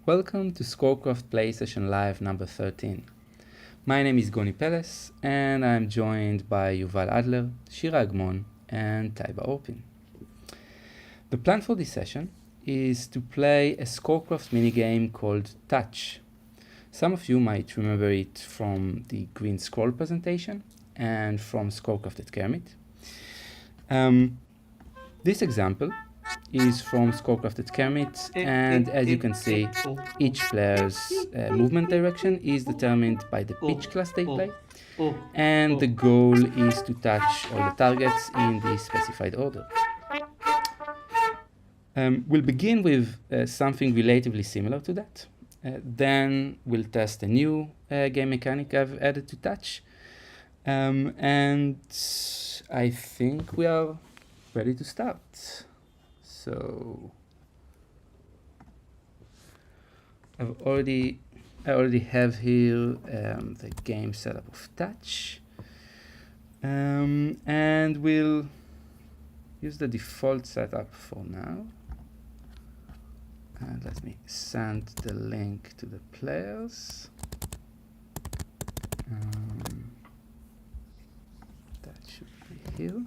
Welcome to ScoreCraft Play Session Live number 13. My name is Goni Peles, and I'm joined by Yuval Adler, Shira Agmon, and Taibah Orpin. The plan for this session is to play a ScoreCraft minigame called Touch. Some of you might remember it from the green scroll presentation and from ScoreCraft at Kermit. This example is from ScoreCraft at Kermit, and as you can see, each player's movement direction is determined by the pitch class they play, and the goal is to touch all the targets in the specified order. We'll begin with something relatively similar to that. Then we'll test a new game mechanic I've added to Touch, and I think we are ready to start. So I already have here the game setup of Touch, and we'll use the default setup for now. And let me send the link to the players. That should be here.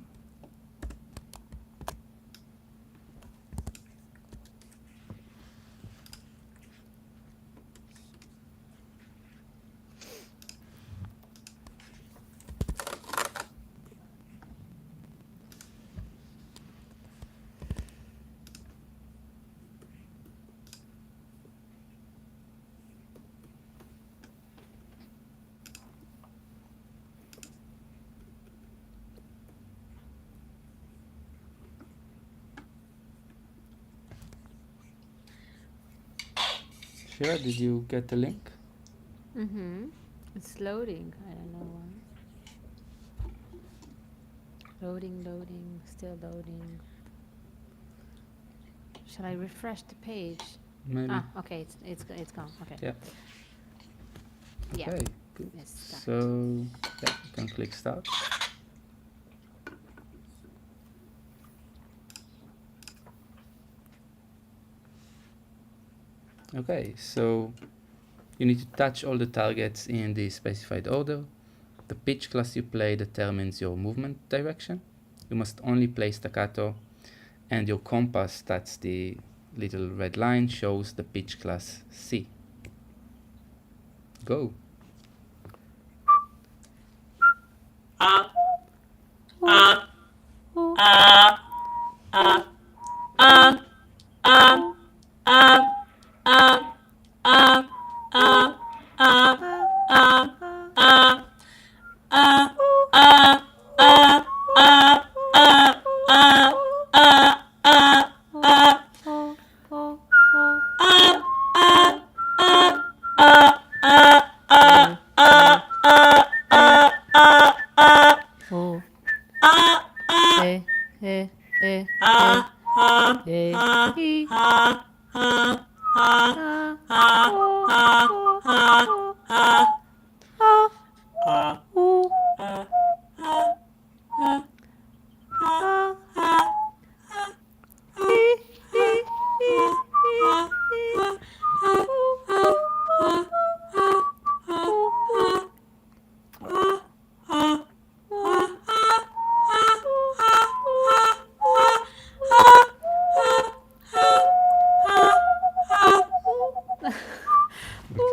Shira, did you get the link? It's loading. I don't know why. Loading, still loading. Shall I refresh the page? Maybe. Ah, okay, it's gone. Okay. Yeah. Yeah. Okay, good. Let's start. So, yeah, you can click start. Okay, so you need to touch all the targets in the specified order. The pitch class you play determines your movement direction. You must only play staccato, and your compass, that's the little red line, shows the pitch class C. Go.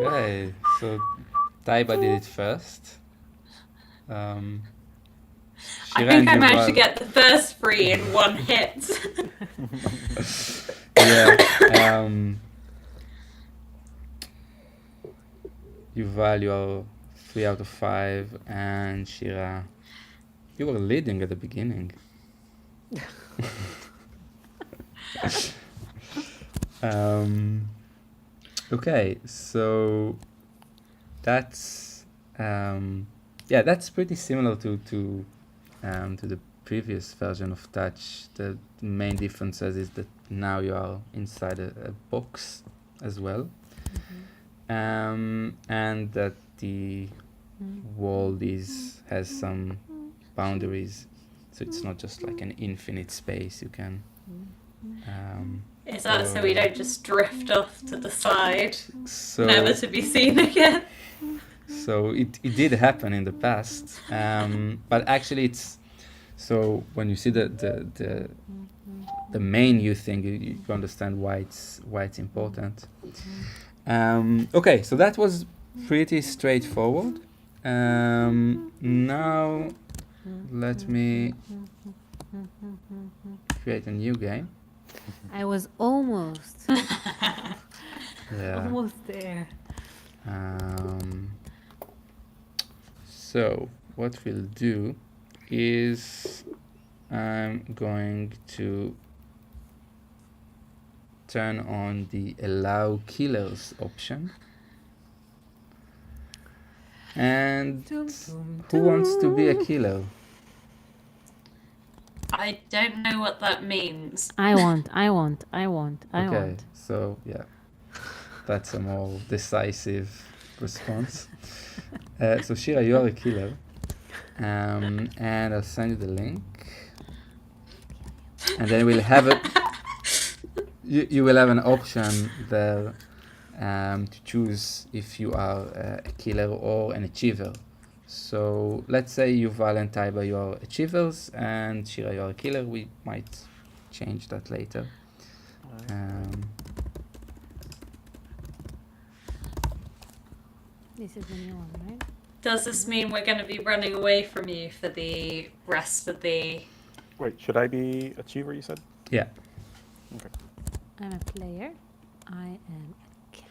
Okay, so Taibah did it first. I think I managed to get the first three in one hit. Yeah. Yuval, you are 3 out of 5, and Shira, you were leading at the beginning. Okay, so that's that's pretty similar to the previous version of Touch. The main difference is that now you are inside a box as well, and that the world has some boundaries, so it's not just like an infinite space. You can It's Is that so we don't just drift off to the side, So never to be seen again? so it did happen in the past, but actually it's so when you see the main you thing, you understand why it's important. Okay, so that was pretty straightforward. Now let me create a new game. I was almost, Yeah. almost there. So what we'll do is I'm going to turn on the allow killers option. And who wants to be a killer? I don't know what that means. I want. Okay, so yeah, that's a more decisive response. So Shira, you are a killer, and I'll send you the link, and then we'll have it. You will have an option there to choose if you are a killer or an achiever. So let's say Yuval and Taibah, you are achievers, and Shira, you are a killer. We might change that later. This is the new one, right? Does this mean we're going to be running away from you for the rest of the... Wait, should I be achiever, you said? Yeah. Okay. I'm a player. I am a killer.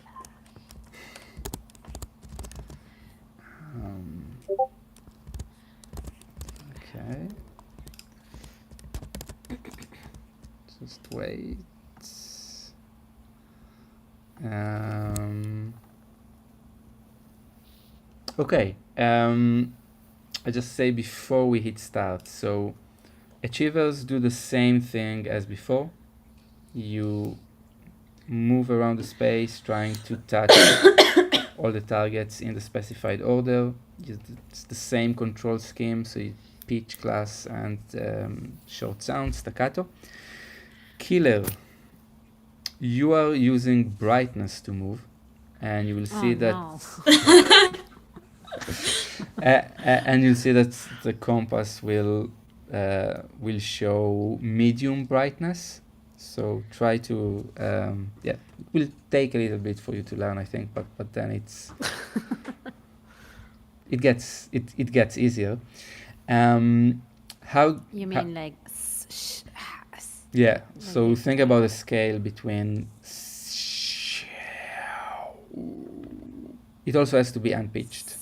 Okay. Just wait. Okay. I just say before we hit start. So achievers do the same thing as before. You move around the space trying to touch all the targets in the specified order. It's the same control scheme, so you pitch, class, and short sound, staccato. Killer, you are using brightness to move, and you will see that and you'll see that the compass will show medium brightness. So try to it will take a little bit for you to learn, I think, but then it gets easier. How You mean like? yeah, so think about a scale between it also has to be unpitched.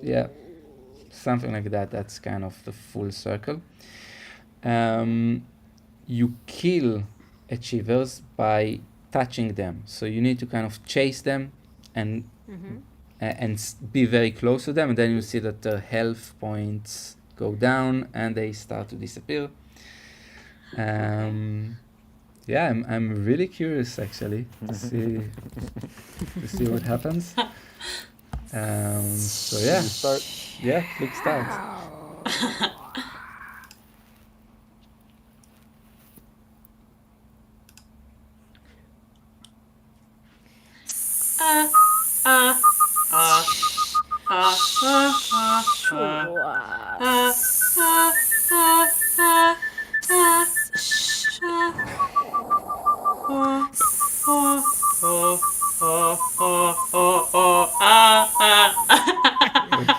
Yeah, something like that. That's kind of the full circle. You kill achievers by touching them, so you need to kind of chase them and be very close to them, and then you see that their health points go down and they start to disappear. Yeah, I'm really curious actually to see what happens. So yeah, Start. yeah, click start.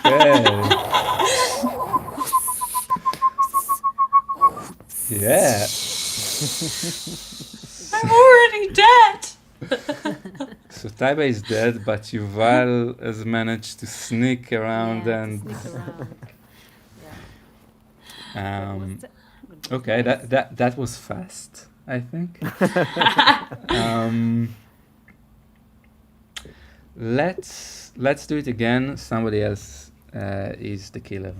Okay. Yeah. I'm already dead! So Taibah is dead, but Yuval has managed to sneak around and okay, that was fast, I think. Let's do it again. Somebody else is the killer.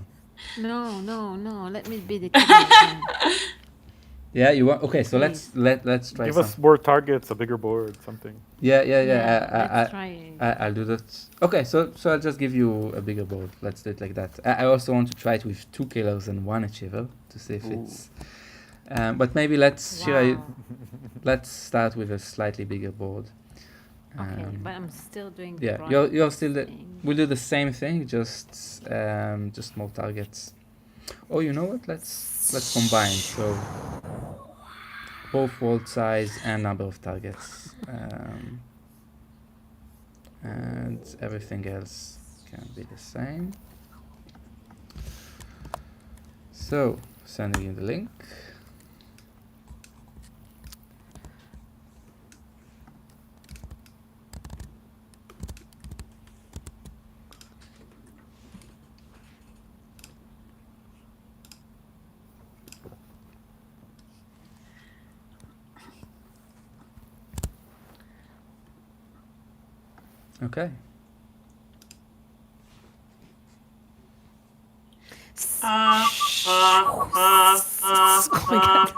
No, let me be the killer again. Yeah, you want? Okay, so let's try. Give us more targets, a bigger board, something. Yeah. Let's try. I'll do that. Okay, so I'll just give you a bigger board. Let's do it like that. I also want to try it with 2 killers and 1 achiever to see if it's But maybe Shira, Wow. let's start with a slightly bigger board. Okay, but I'm still doing the Yeah, right you're still thing. we'll do the same thing, just more targets. Oh, you know what? Let's combine. So both world size and number of targets, and everything else can be the same. So sending you the link. Okay. Oh my god.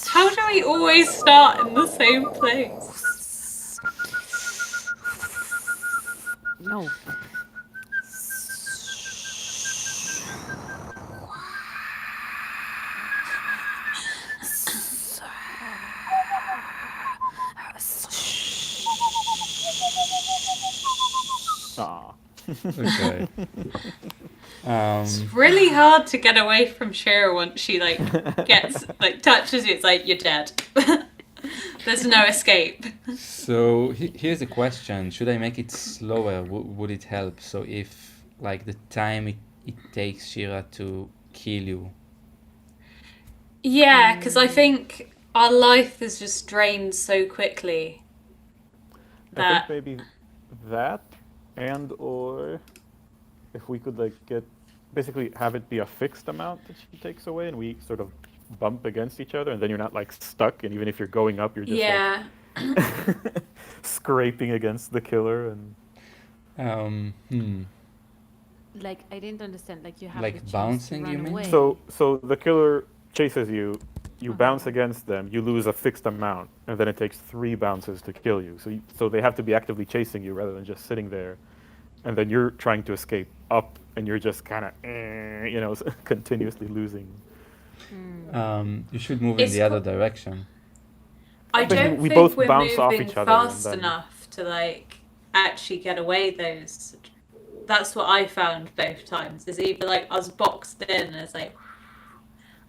How do we always start in the same place? No. Aw. Okay. It's really hard to get away from Shira once she gets touches you. It's like you're dead. There's no escape. So here's a question: should I make it slower? Would it help? So if the time it takes Shira to kill you. Yeah, because I think our life is just drained so quickly I that think maybe that, and or if we could basically have it be a fixed amount that she takes away, and we sort of bump against each other, and then you're not stuck, and even if you're going up, you're just scraping against the killer, and Like, I didn't understand. Like, you have Like the chance bouncing, to you run mean? away. so the killer chases you. You bounce against them. You lose a fixed amount, and then it takes 3 bounces to kill you. So they have to be actively chasing you rather than just sitting there, and then you're trying to escape up, and you're just kind of, continuously losing. You should move in It's the other direction. I Basically, don't we think both we're bounce off moving each other, and fast then- enough to actually get away those. That's what I found both times. Is either us boxed in and it's like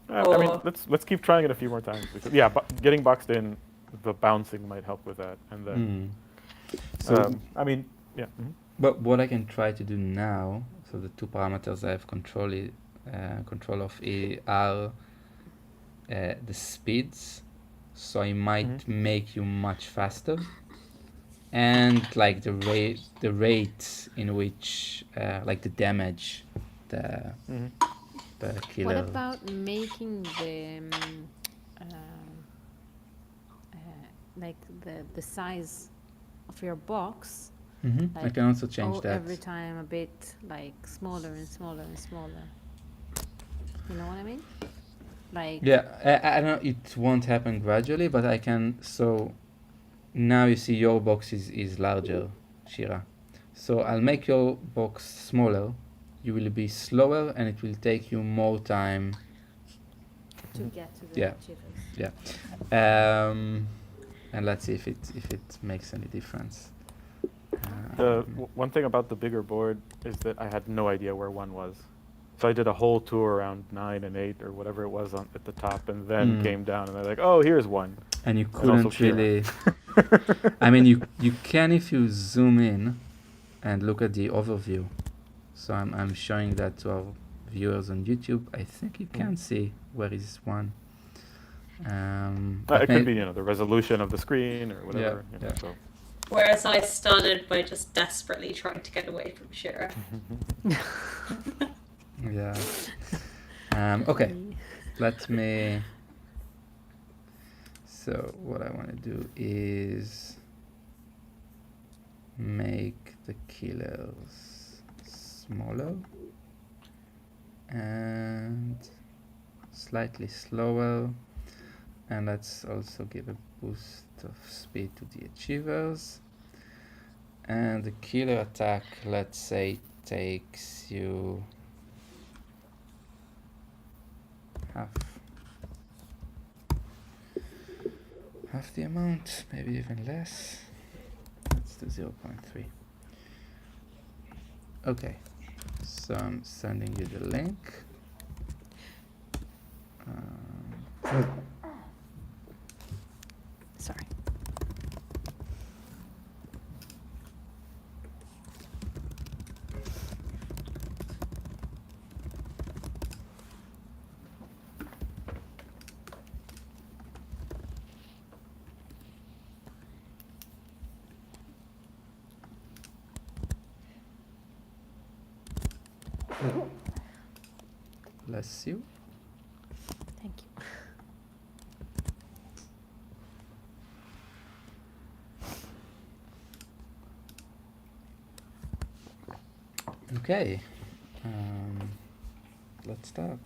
I mean, or let's keep trying it a few more times. Because, yeah, getting boxed in, the bouncing might help with that, and then. So, I mean, yeah. but what I can try to do now, so the two parameters I have control of are the speeds. So I might make you much faster, and the rate in which the damage the killer. What about making the size of your box? I can also change that. Every time a bit smaller and smaller and smaller. You know what I mean? Yeah, I don't know. It won't happen gradually, but I can. So now you see your box is larger, Shira. So I'll make your box smaller. You will be slower, and it will take you more time. To get to the Yeah. achievers. Yeah. And let's see if it makes any difference. One thing about the bigger board is that I had no idea where 1 was. So I did a whole tour around 9 and 8 or whatever it was at the top, and then came down, and they're like, "Oh, here's 1." And you And also couldn't Shira. really. I mean, you can if you zoom in and look at the overview. So I'm showing that to our viewers on YouTube. I think you can see where is 1. It could be, the resolution of the screen or whatever. Yeah. So. whereas I started by just desperately trying to get away from Shira. Yeah. Okay. Let me. So what I want to do is make the killers smaller and slightly slower. And let's also give a boost of speed to the achievers. And the killer attack, let's say, takes you half the amount, maybe even less. Let's do 0.3. Okay, so I'm sending you the link. Sorry. Bless you. Thank you. Okay, let's start.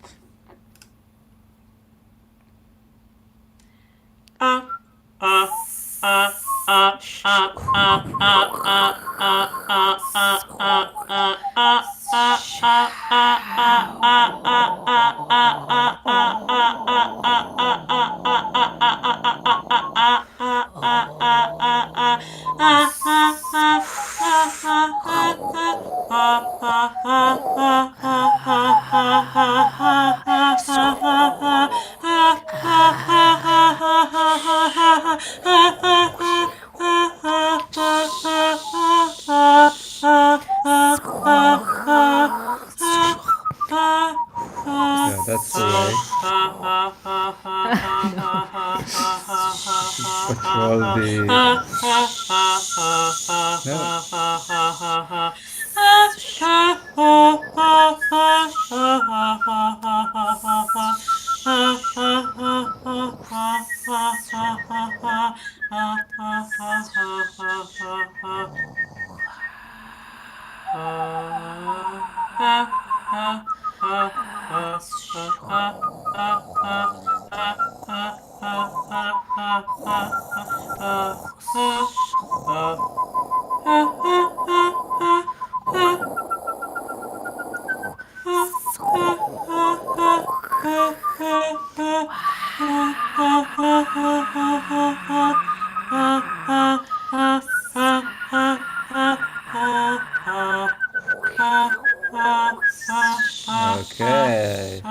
Yeah, that's the way. Patrol the... Okay.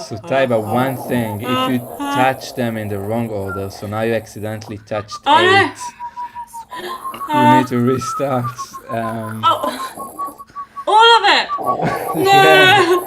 So Taibah, one thing, if you touch them in the wrong order, so now you accidentally touched 8, you need to restart. All of it! What are you doing?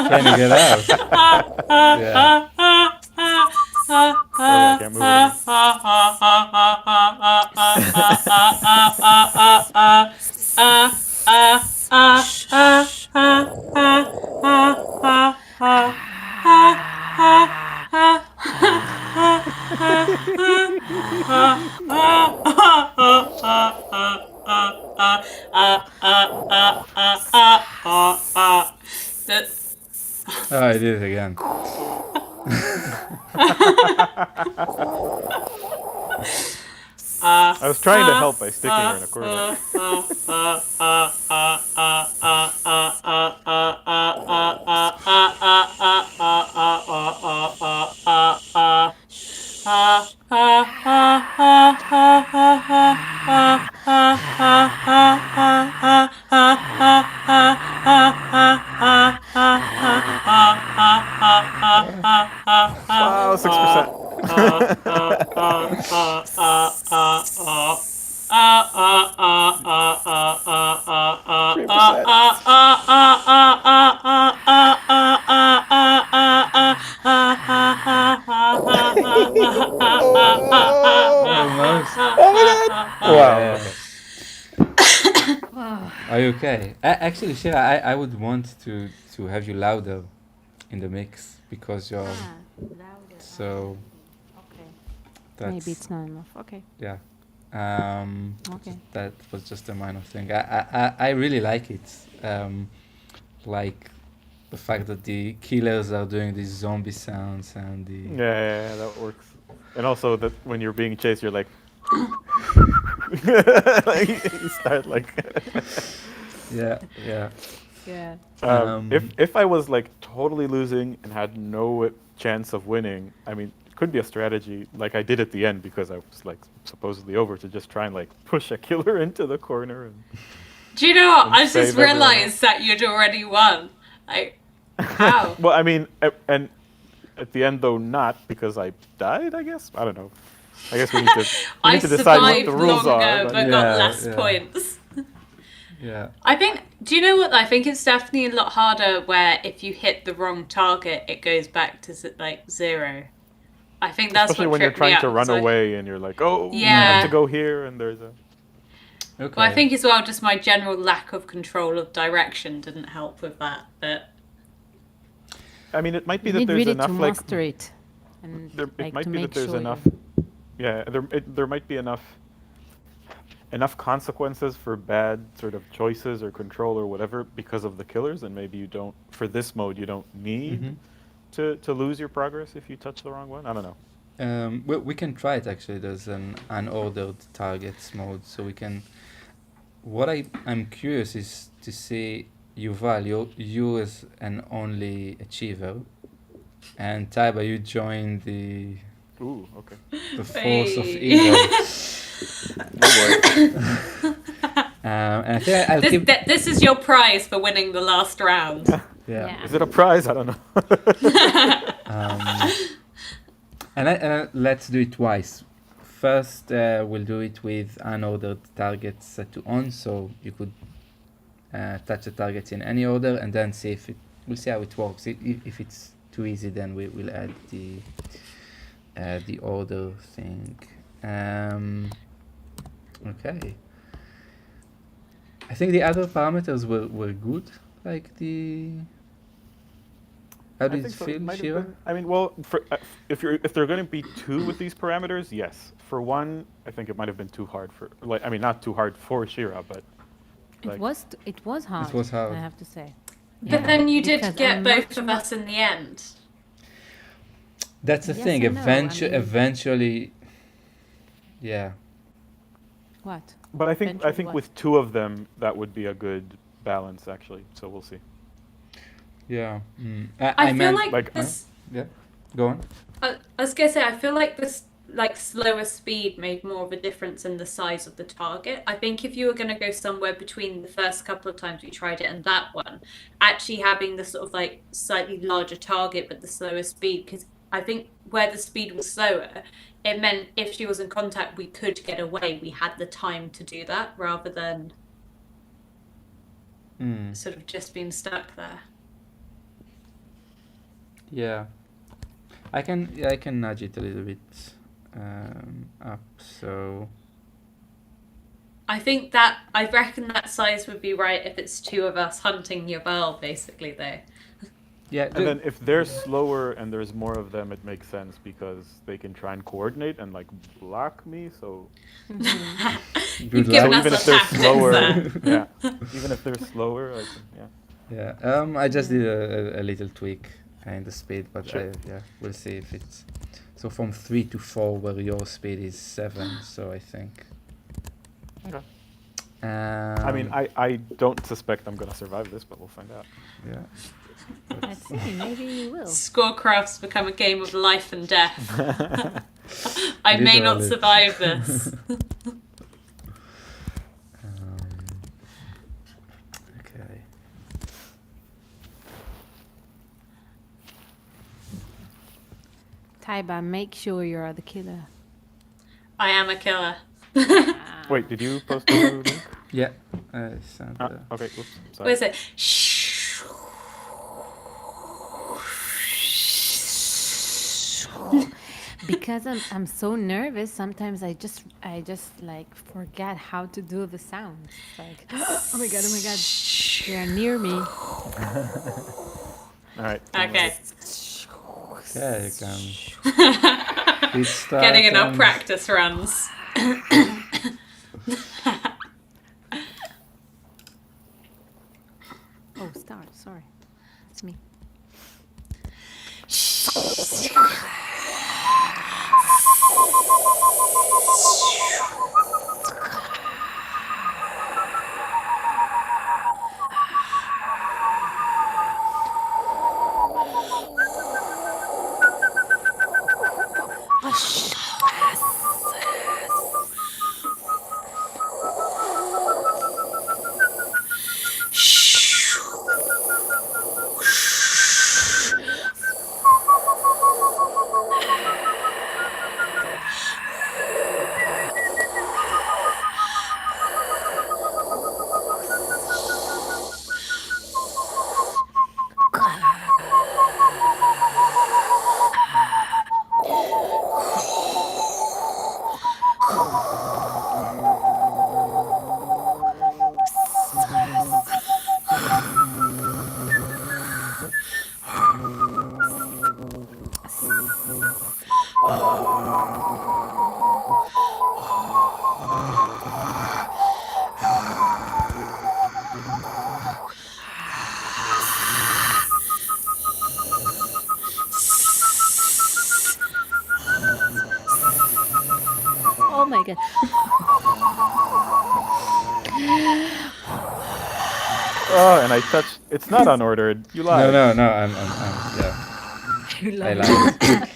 Trying to get out. Yeah. Oh yeah, I can't move anymore. Oh, I did it again. I was trying to help by sticking her in a corner. Wow, 6%. Almost. Oh my god! Wow. Yeah. Okay. Are you okay? Actually, Shira, I would want to have you louder in the mix because you're Louder. so. Okay. That's, Maybe it's not enough. Okay. Yeah. Okay. That was just a minor thing. I really like it. Like the fact that the killers are doing these zombie sounds and the. Yeah, that works. And also that when you're being chased, you're like, like you start like. Yeah. Yeah. If I was like totally losing and had no chance of winning, I mean, it could be a strategy like I did at the end because I was like supposedly over to just try and like push a killer into the corner. And Do you know what? And I just save everyone realised that you'd already won. Like, how? well, I mean, and at the end though, not because I died. I guess I don't know. I guess we need to I decide what survived the rules longer, are. but Yeah, got less yeah. points. Yeah. I think. Do you know what? I think it's definitely a lot harder where if you hit the wrong target, it goes back to like 0. I think that's Especially what when you're tripped me trying to up, run so- away and you're like, oh, I Yeah. have to go here, and there's a. Okay. Well, I think as well, just my general lack of control of direction didn't help with that. But I mean, it might be You that need there's really enough to like. master it. And It like, might to be make that there's sure enough. you- Yeah, there might be enough consequences for bad sort of choices or control or whatever because of the killers, and maybe you don't. For this mode, you don't need to lose your progress if you touch the wrong one. I don't know. We can try it actually. There's an unordered targets mode, so we can. What I'm curious is to see Yuval, you as an only achiever, and Taibah, you join the Ooh, okay. force of Hey. evil. Oh boy. And I think I'll keep. this is your prize for winning the last round. Yeah. Yeah. Is it a prize? I don't know. And let's do it twice. First, we'll do it with unordered targets set to on, so you could touch the targets in any order, and then see if we'll see how it works. If it's too easy, then we'll add the order thing. Okay. I think the other parameters were good, like the. How I did it think so. feel, Might have Shira? been- I mean, well, if there are going to be 2 with these parameters, yes. For 1, I think it might have been too hard for like. I mean, not too hard for Shira, but. Like, It was hard. was hard. I have to say. But then you did Because get I'm both much of more- us in the end. That's the Yes thing. and no, I mean- Eventually, yeah. What? But I Eventually think what? with 2 of them, that would be a good balance, actually. So we'll see. Yeah. I feel meant, like this. Yeah. Go on. I was gonna say, I feel like this like slower speed made more of a difference in the size of the target. I think if you were gonna go somewhere between the first couple of times we tried it and that one, actually having the sort of like slightly larger target but the slower speed, because I think where the speed was slower, it meant if she was in contact, we could get away. We had the time to do that rather than sort of just being stuck there. Yeah. I can nudge it a little bit up. So I reckon that size would be right if it's 2 of us hunting Yuval, basically, though. yeah. And then if they're slower and there's more of them, it makes sense because they can try and coordinate and like block me. So, You've given so us even a if they're tactic slower, there. yeah, even if they're slower, I can, yeah. Yeah. I just did a little tweak in the speed, but Sure. we'll see if it's so from 3 to 4, where your speed is 7. So I think. Okay. I I mean, I don't suspect I'm gonna survive this, but we'll find out. Yeah. Let's see. Maybe you will. ScoreCraft's become a game of life and death. I may not Literally. survive this. Okay. Taibah, make sure you're the killer. I am a killer. Wait, did you post the link? Yeah. Sent, Okay, oops, sorry. What is it? Because I'm so nervous, sometimes I just like forget how to do the sounds. It's like, oh my god, they are near me. All right. Okay. Okay, you can. Please start Getting enough and- practice runs. Oh, start. Sorry, it's me. Oh my god. Oh, and I touched. It's not unordered. You lied. No, I'm yeah. You I love lied.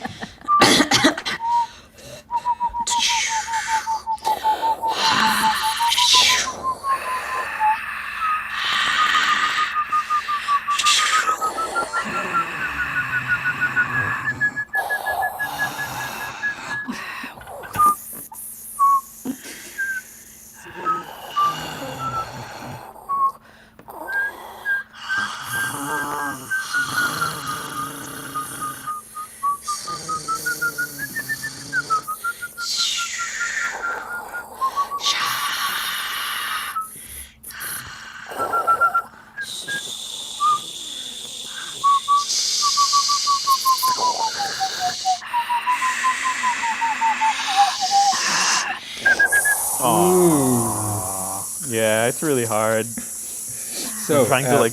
Yeah, it's really hard. So Trying to like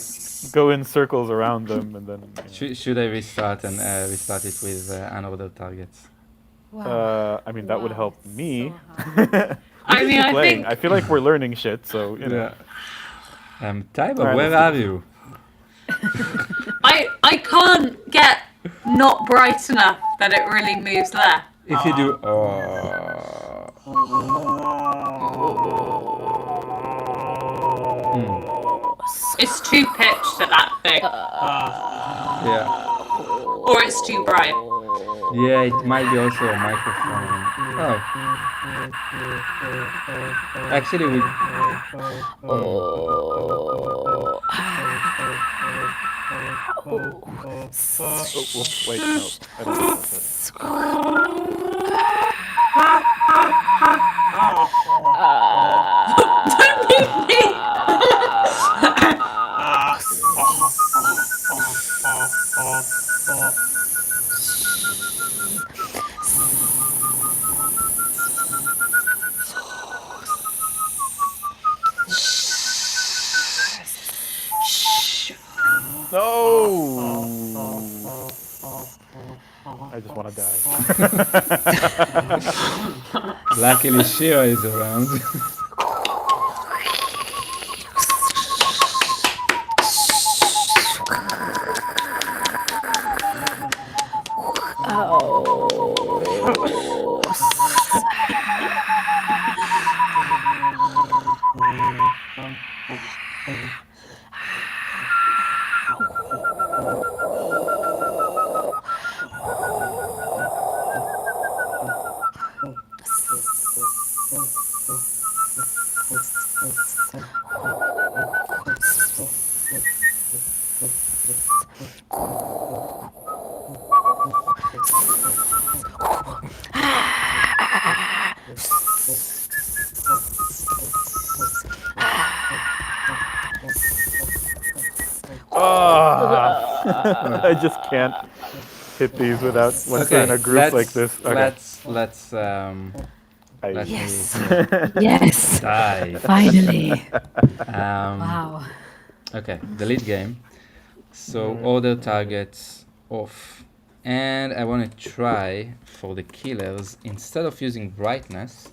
go in circles around them and then. should I restart and restart it with unordered targets? Wow. I mean, that would Wow, help it's me. so hard. I mean, I Playing. think I feel like we're learning shit, so you know. Yeah. Taibah, Alright, where let's are do you? I can't get not bright enough that it really moves left. If you do, It's too pitched at that thing, yeah, or it's too bright. yeah, it might be also a microphone. Oh, actually, we. Wait, no, I don't know that. No! I just want to die. Luckily, Shira is around. I just can't hit these without once they're in a group like this. Okay. Let's let Yes. me Yes. dive. Finally. Um, Wow. Okay, the lead game. So order targets off. And I want to try for the killers, instead of using brightness,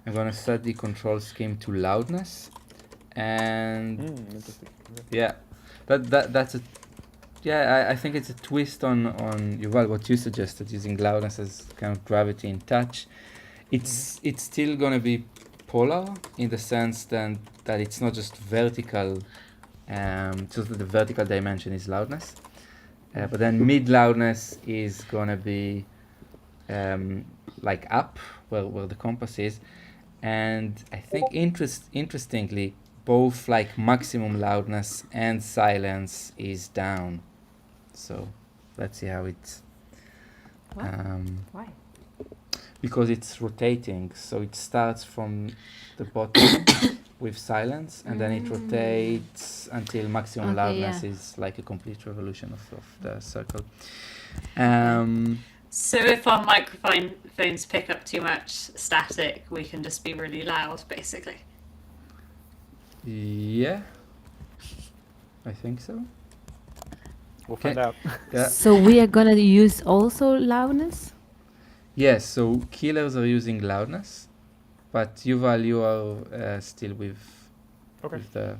I'm going to set the control scheme to loudness. And Interesting. yeah, that's a I think it's a twist on Yuval, what you suggested, using loudness as kind of gravity in touch. It's still gonna be polar in the sense that it's not just vertical, just that the vertical dimension is loudness, but then mid loudness is gonna be like up where the compass is, and I think interestingly both like maximum loudness and silence is down. So let's see how it's What? Why? because it's rotating, so it starts from the bottom with silence, and then it rotates until maximum Okay, loudness yeah. is like a complete revolution of the circle. So if our microphones pick up too much static, we can just be really loud, basically. Yeah, I think so. We'll find out. Yeah. So we are gonna use also loudness? Yes, so killers are using loudness, but Yuval, you are still with the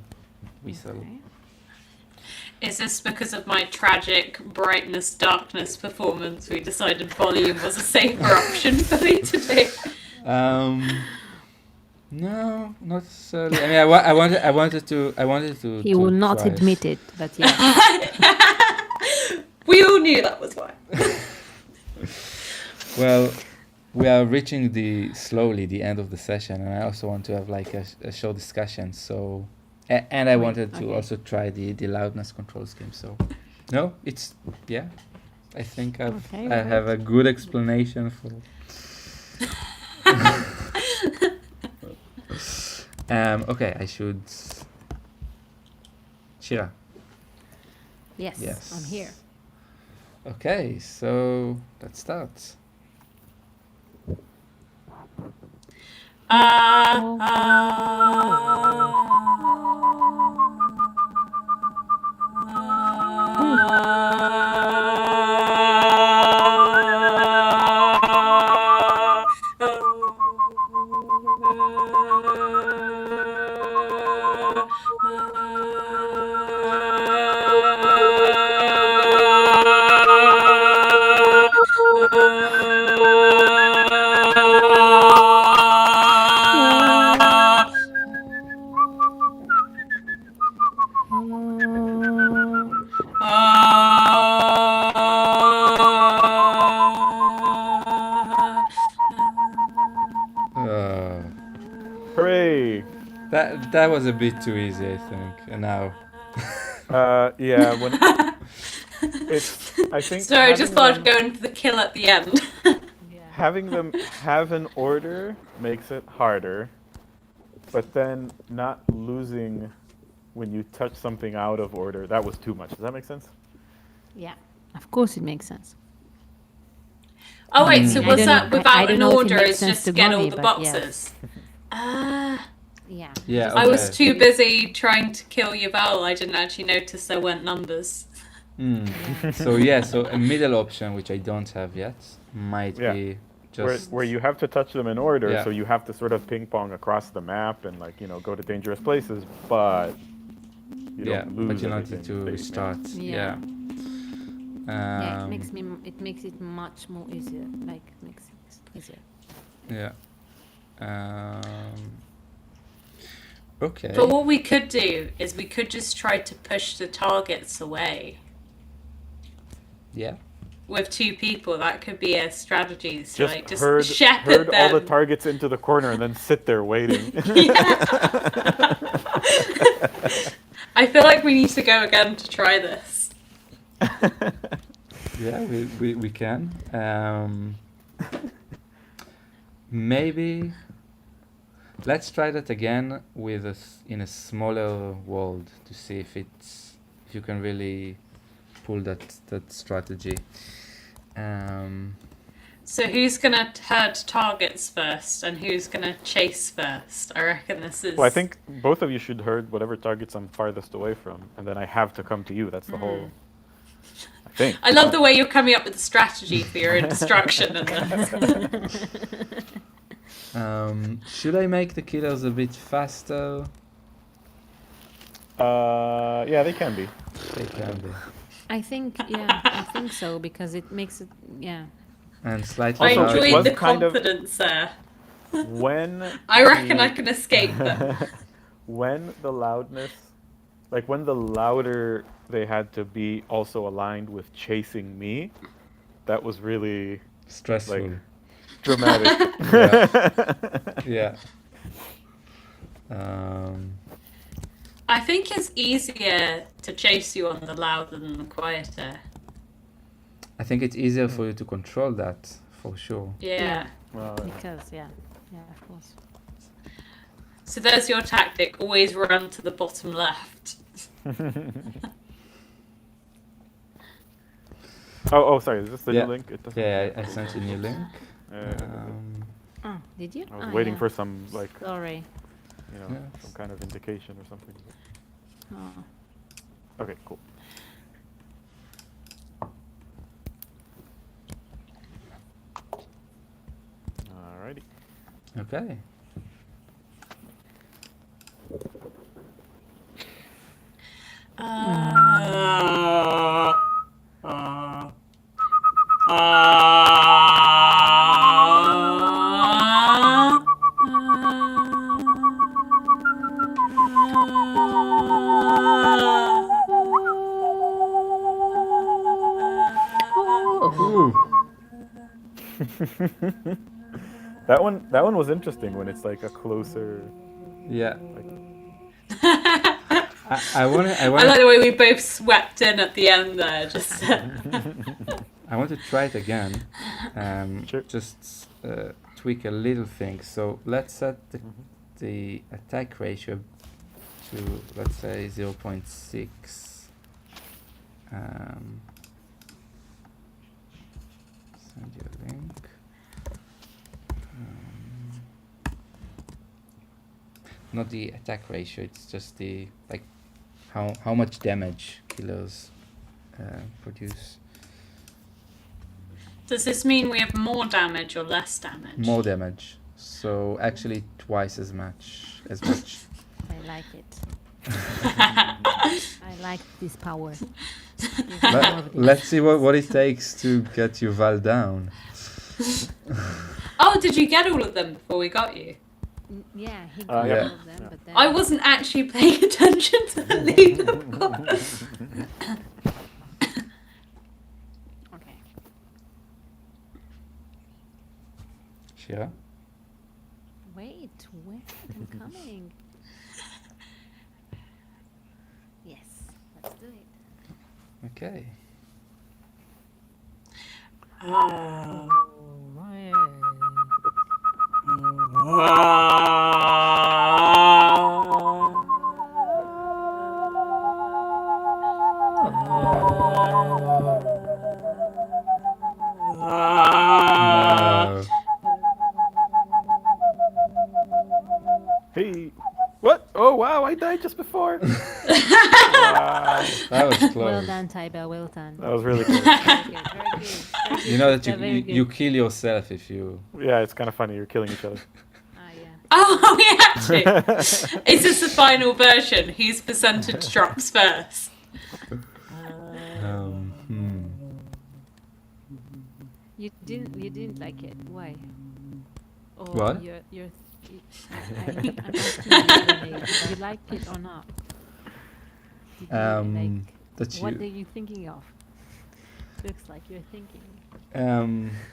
whistle. Okay. Is this because of my tragic brightness darkness performance? We decided volume was a safer option for me to do. No, not necessarily. I mean, I wanted to. He to will not try. admit it, but yeah. We all knew that was why. Well, we are reaching slowly the end of the session, and I also want to have like a short discussion. So, and I wanted to also try the loudness control scheme. So, no, it's I think I have a good explanation for. Okay, I should. Shira. Yes, I'm here. Okay, so let's start. Hooray! That was a bit too easy, I think. And now. Yeah. When I think. So I just thought I'd go into the kill at the end. Having them have an order makes it harder, but then not losing when you touch something out of order, that was too much. Does that make sense? Yeah, of course it makes sense. Oh wait, so I was don't that know- I without don't an know if it order? makes It's sense just to get all Goni, the but yeah. boxes. Yeah. Yeah. I was okay. too busy trying to kill Yuval. I didn't actually notice there weren't numbers. So a middle option, which I don't have yet, might be just where you have to touch them in order, Yeah. so you have to sort of ping pong across the map and go to dangerous places, but you don't lose but you don't anything need to that you made. restart. Yeah. Yeah, Um, it makes it much more easier. Like makes it easier. Yeah. Okay. But what we could do is we could just try to push the targets away Yeah. with two people. That could be a strategy. So Just like, just herd shepherd all the them. targets into the corner and then sit there waiting. I feel like we need to go again to try this. Yeah, we can. Maybe let's try that again in a smaller world to see if you can really pull that strategy. So who's gonna herd targets first, and who's gonna chase first? I reckon this is. Well, I think both of you should herd whatever targets I'm farthest away from, and then I have to come to you. That's the whole. I think. I love the way you're coming up with a strategy for your destruction. Should I make the killers a bit faster? Yeah, they can be. They can be. I think so, because it makes it, yeah. And slightly I Also, louder. it enjoyed was the kind of- confidence there. When I reckon I can escape them. when the loudness, like when the louder they had to be also aligned with chasing me, that was really Stressful. like dramatic. Yeah. I think it's easier to chase you on the louder than the quieter. I think it's easier for you to control that, for sure. Yeah. Well, Because, yeah, of course. So there's your tactic. Always run to the bottom left. oh, sorry. Is this the Yeah. new link? It doesn't. Yeah, I sent you a new link. Oh, did you? I was waiting yeah. for some like Sorry. Yes. some kind of indication or something. Oh. Okay, cool. Alrighty. Okay. Ooh. That one was interesting when it's like a closer. Yeah. I I want to. like the way we both swept in at the end there. Just I want to try it again. Sure. Just tweak a little thing. So let's set the attack ratio to, let's say, 0.6. Send you a link. Not the attack ratio. It's just the how much damage killers produce. does this mean we have more damage or less damage? More damage. So actually twice as much. I like it. I like this power. Let's see what it takes to get Yuval down. Oh, did you get all of them before we got you? Yeah, he got yeah. all of them, but then I wasn't actually paying attention to the leaderboard. Okay. Shira? Wait, I'm coming. Yes, let's do it. Okay. No. Hey, what? Oh wow! I died just before. Wow, That was close. Well done, Taibah. Well done. that was really cool. Very good. Very good. Very good. You know that Yeah, very you good. kill yourself if you. Yeah, it's kind of funny. You're killing each other. Ah, yeah. Oh, we have to. Is this the final version? Whose percentage drops first? You didn't like it. Why? Or What? I'm asking you, Renee, did you like it or not? Did you That what you. are you thinking of? Looks like you're thinking.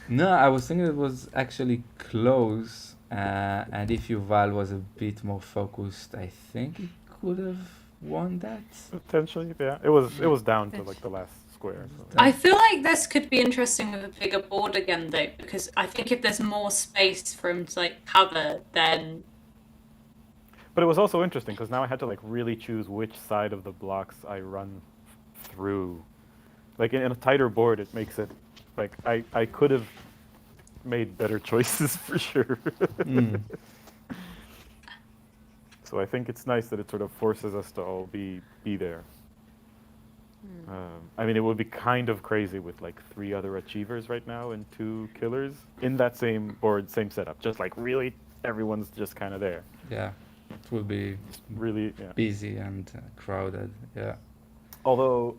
No, I was thinking it was actually close, and if Yuval was a bit more focused, I think he could have won that. Potentially, yeah. It was down to like the last square. So. I feel like this could be interesting with a bigger board again, though, because I think if there's more space for him to like cover, then But it was also interesting because now I had to like really choose which side of the blocks I run through, like in a tighter board, it makes it like I could have made better choices for sure. So I think it's nice that it sort of forces us to all be there. I mean, it would be kind of crazy with like 3 other achievers right now and 2 killers in that same board, same setup. Just like really, everyone's just kind of there. Yeah, it will be Really, busy and crowded. Yeah. Although,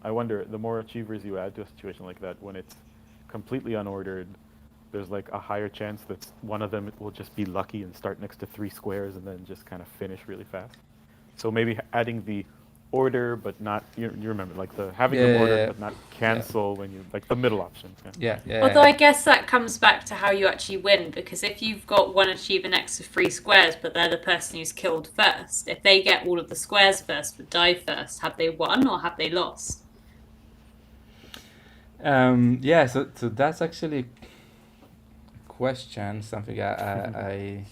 I wonder, the more achievers you add to a situation like that, when it's completely unordered, there's like a higher chance that one of them will just be lucky and start next to 3 squares and then just kind of finish really fast. So maybe adding the order, but not, you remember, like the having them order, but not cancel when you, like the middle option. Yeah. Although I guess that comes back to how you actually win, because if you've got one achiever next to 3 squares, but they're the person who's killed first, if they get all of the squares first but die first, have they won or have they lost? Yeah, so that's actually a question, something I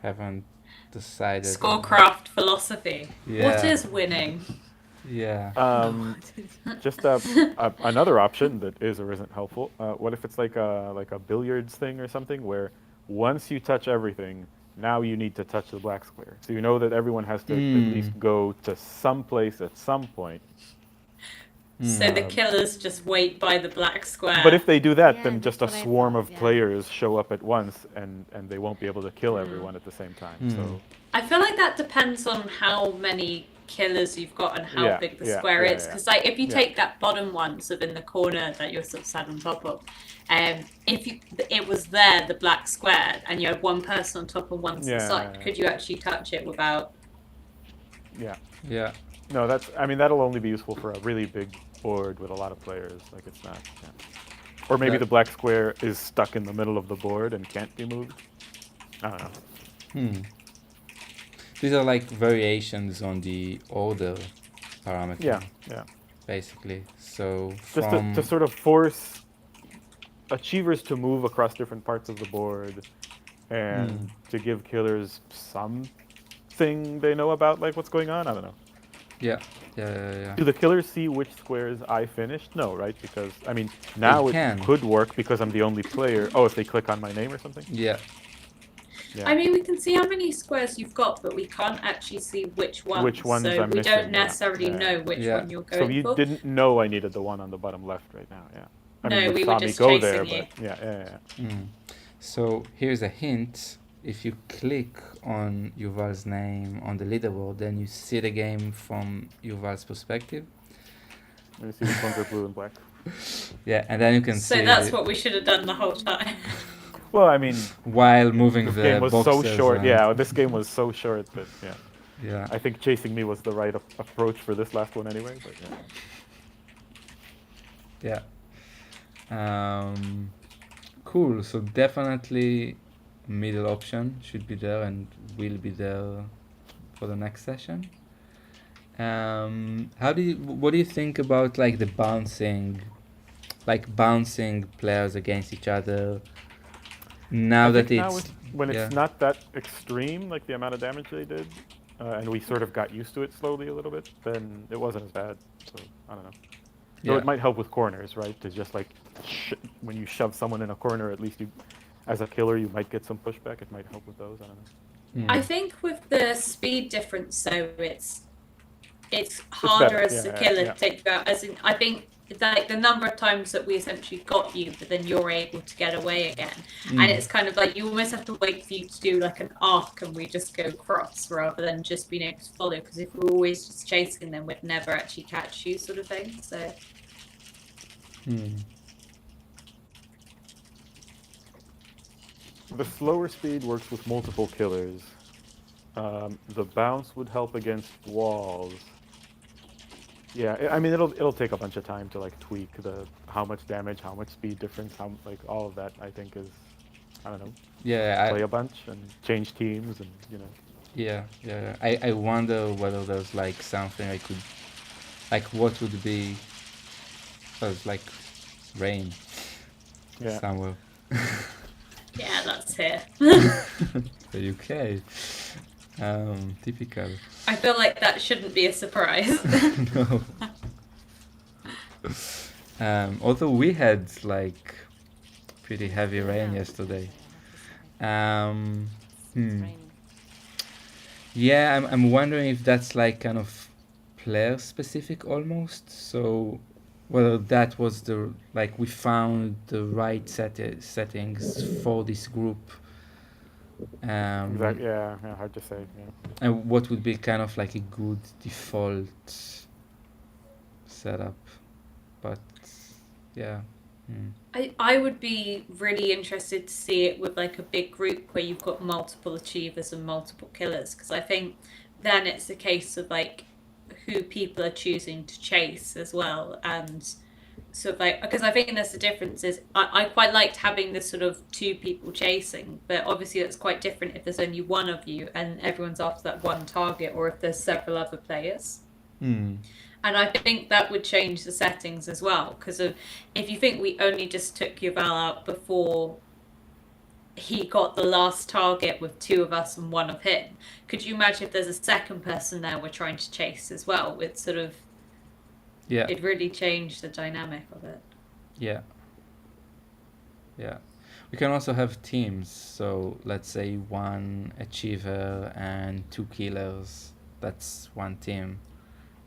haven't decided. ScoreCraft philosophy. Yeah. What is winning? Yeah. Just another option that is or isn't helpful. What if it's like a billiards thing or something where once you touch everything, now you need to touch the black square. So you know that everyone has to at least go to some place at some point. So the killers just wait by the black square. But if they do that, Yeah, then just a that's what I swarm thought, of yeah. players show up at once, and they won't be able to kill everyone at the same time. So I feel like that depends on how many killers you've got and how Yeah, big the yeah, square yeah, is. yeah. Because like if you Yeah. take that bottom one sort of in the corner that you're sort of sat on top of, if it was there, the black square, and you had one person on top and one to the Yeah. side, could you actually touch it without? yeah. Yeah. No, that'll only be useful for a really big board with a lot of players. Like it's not. Yeah. Or maybe That- the black square is stuck in the middle of the board and can't be moved. I don't know. These are like variations on the order parameter. Yeah. Basically. So Just from to sort of force achievers to move across different parts of the board, and to give killers something they know about, like what's going on. I don't know. yeah. Do the killers see which squares I finished? No, right? Because I mean, now it can. could work because I'm the only player. Oh, if they click on my name or something. Yeah. Yeah. I mean, we can see how many squares you've got, but we can't actually see which ones. Which ones so I'm we missing, don't yeah. necessarily Yeah. know which Yeah. one you're going So you for. didn't know I needed the one on the bottom left right now, yeah. I No, mean, you we saw were me just go there, chasing but yeah. So here's a hint. If you click on Yuval's name on the leaderboard, then you see the game from Yuval's perspective. Let me see which ones are blue and black. Yeah, and then you can So see that's what we should have done the whole time. Well, I mean, while moving this the game was so boxes short. and- Yeah, this game was so short that Yeah. I think chasing me was the right approach for this last one anyway. But yeah. Cool. So definitely middle option should be there and will be there for the next session. What do you think about like the bouncing players against each other? Now I that think now it's when yeah. it's not that extreme, like the amount of damage they did, and we sort of got used to it slowly a little bit, then it wasn't as bad. So I don't know. So Yeah. it might help with corners, right? To just like when you shove someone in a corner, at least you, as a killer, you might get some pushback. It might help with those. I don't know. I think with the speed difference, so it's harder better, as a yeah, killer yeah. to take you out. As in, I think like the number of times that we essentially got you, but then you're able to get away again, and it's kind of like you almost have to wait for you to do like an arc, and we just go cross rather than just being able to follow. Because if we're always just chasing them, we'd never actually catch you, sort of thing. So. The slower speed works with multiple killers. The bounce would help against walls. Yeah, I mean it'll take a bunch of time to like tweak the how much damage, how much speed difference, how like all of that. I think is, I don't know, Yeah, play a bunch and change teams and yeah. I wonder whether there's like something I could, like what would be, like rain yeah. somewhere. Yeah, that's here. The UK. Typical. I feel like that shouldn't be a surprise. No. Although we had like pretty heavy rain Yeah. yesterday. Yeah, I have to Um, It's hmm. raining. Yeah, I'm wondering if that's like kind of player specific almost. So whether that was the like we found the right settings for this group. Exactly. Um, Yeah, yeah, hard to say. Yeah. and what would be kind of like a good default setup. But yeah. Hmm. I would be really interested to see it with like a big group where you've got multiple achievers and multiple killers, because I think then it's a case of like who people are choosing to chase as well, and sort of like, because I think there's the difference is I quite liked having this sort of two people chasing, but obviously that's quite different if there's only one of you and everyone's after that one target, or if there's several other players. Hmm. And I think that would change the settings as well, because if you think we only just took Yuval out before he got the last target with two of us and one of him, could you imagine if there's a second person there we're trying to chase as well? It's sort of, Yeah. it really changed the dynamic of it. Yeah. Yeah. We can also have teams. So let's say one achiever and two killers. That's one team.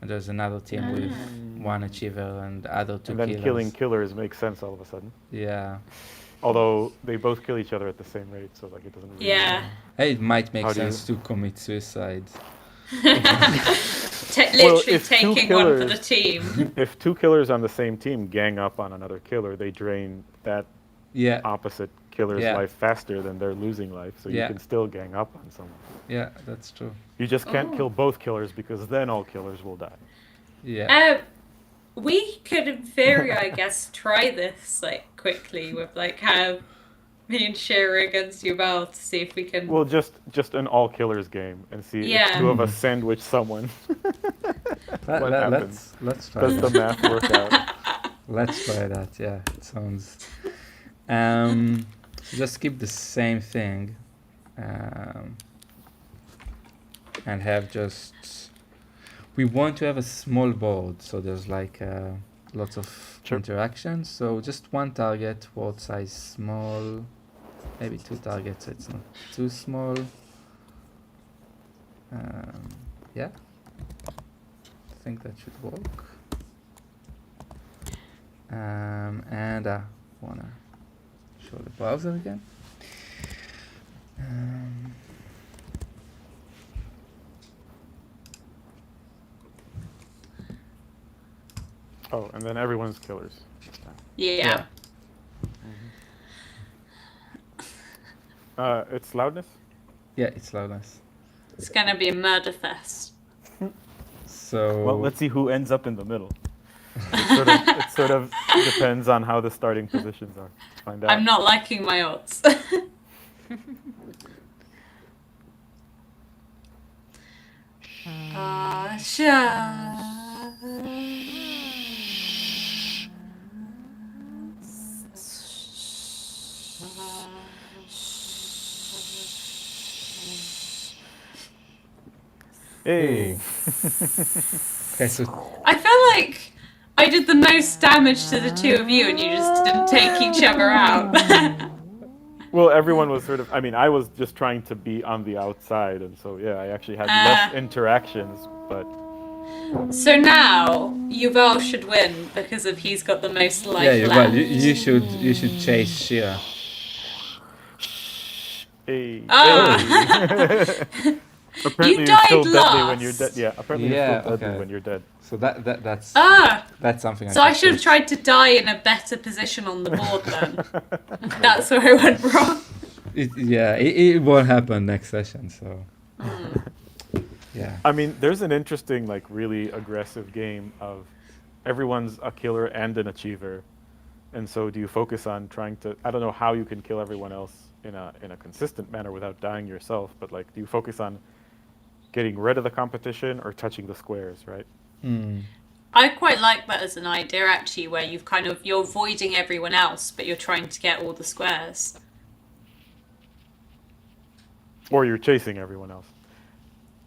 And there's another team with one achiever and other two And then killers. killing killers makes sense all of a sudden. Yeah. Although they both kill each other at the same rate, so like it doesn't really. Yeah. Hey, it might make How do you- sense to commit suicide. Literally if two taking one for the killers- team. If two killers on the same team gang up on another killer, they drain that Yeah. opposite killer's Yeah. life faster than they're losing life, so Yeah. you can still gang up on someone. Yeah, that's true. You just can't Oh. kill both killers because then all killers will die. Yeah. We could, in theory, I guess, try this like quickly with like have me and Shira against Yuval to see if we can. Well, just an all killers game and see if Yeah. two of us sandwich someone. What happens? Let's try Does that. the math work out? Let's try that. Yeah, it sounds. So just keep the same thing, and have just. We want to have a small board, so there's like lots of Sure. interaction. So just one target, board size small, maybe two targets, so it's not too small. Yeah, I think that should work. And I wanna show the browser again. Oh, and then everyone's killers this time. Yeah. It's loudness? Yeah, it's loudness. It's gonna be a murder fest. So Well, let's see who ends up in the middle. It sort of depends on how the starting positions are. Let's find out. I'm not liking my odds. Hey. okay, so I feel like I did the most damage to the two of you, and you just didn't take each other out. Well, everyone was sort of. I mean, I was just trying to be on the outside, and so yeah, I actually had less interactions. But So now Yuval should win because of he's got the most life yeah, left. well, you should chase Shira. hey. Ah. Apparently, You you're still died deadly when you're last. dead. Yeah, apparently Yeah, you're still deadly okay. when you're dead. So that's Ah, that's something. so I should have tried to die in a better position on the board then. That's where I went wrong. It won't happen next session. So yeah. I mean, there's an interesting, like, really aggressive game of everyone's a killer and an achiever, and so do you focus on trying to? I don't know how you can kill everyone else in a consistent manner without dying yourself, but like, do you focus on getting rid of the competition or touching the squares, right? I quite like that as an idea actually, where you're avoiding everyone else, but you're trying to get all the squares. Or you're chasing everyone else.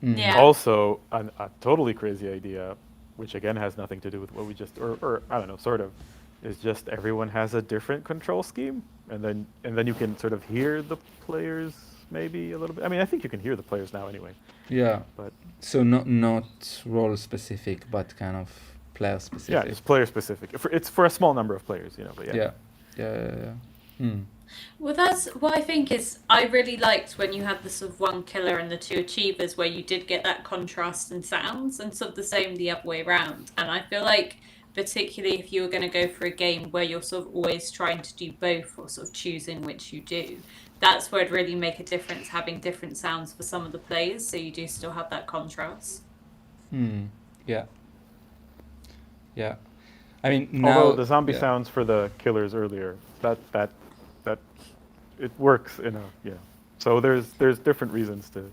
Yeah. Also, a totally crazy idea, which again has nothing to do with what we just, or I don't know, sort of, is just everyone has a different control scheme, and then you can sort of hear the players maybe a little bit. I mean, I think you can hear the players now anyway. Yeah. But So not role specific, but kind of player specific. yeah, it's player specific. It's for a small number of players, But yeah. Yeah. Well, that's what I think is I really liked when you had the sort of one killer and the two achievers, where you did get that contrast in sounds, and sort of the same the other way around. And I feel like, particularly if you were going to go for a game where you're sort of always trying to do both or sort of choosing which you do, that's where it'd really make a difference, having different sounds for some of the players, so you do still have that contrast. Yeah. I mean, now Although the zombie sounds for the killers earlier, that it works in a So there's different reasons to.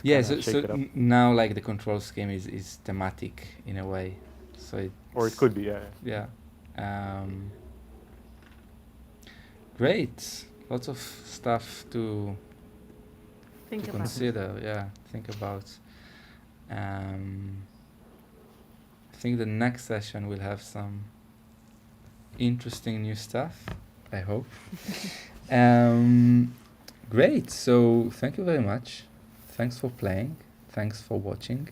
Yeah, kinda so shake it up. now like the control scheme is thematic in a way. So Or it could be, yeah. Yeah. Great. Lots of stuff to Think about it. consider. Yeah, think about. I think the next session will have some interesting new stuff. I hope. Great. So thank you very much. Thanks for playing. Thanks for watching.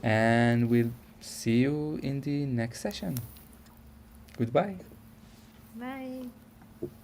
And we'll see you in the next session. Goodbye. Bye.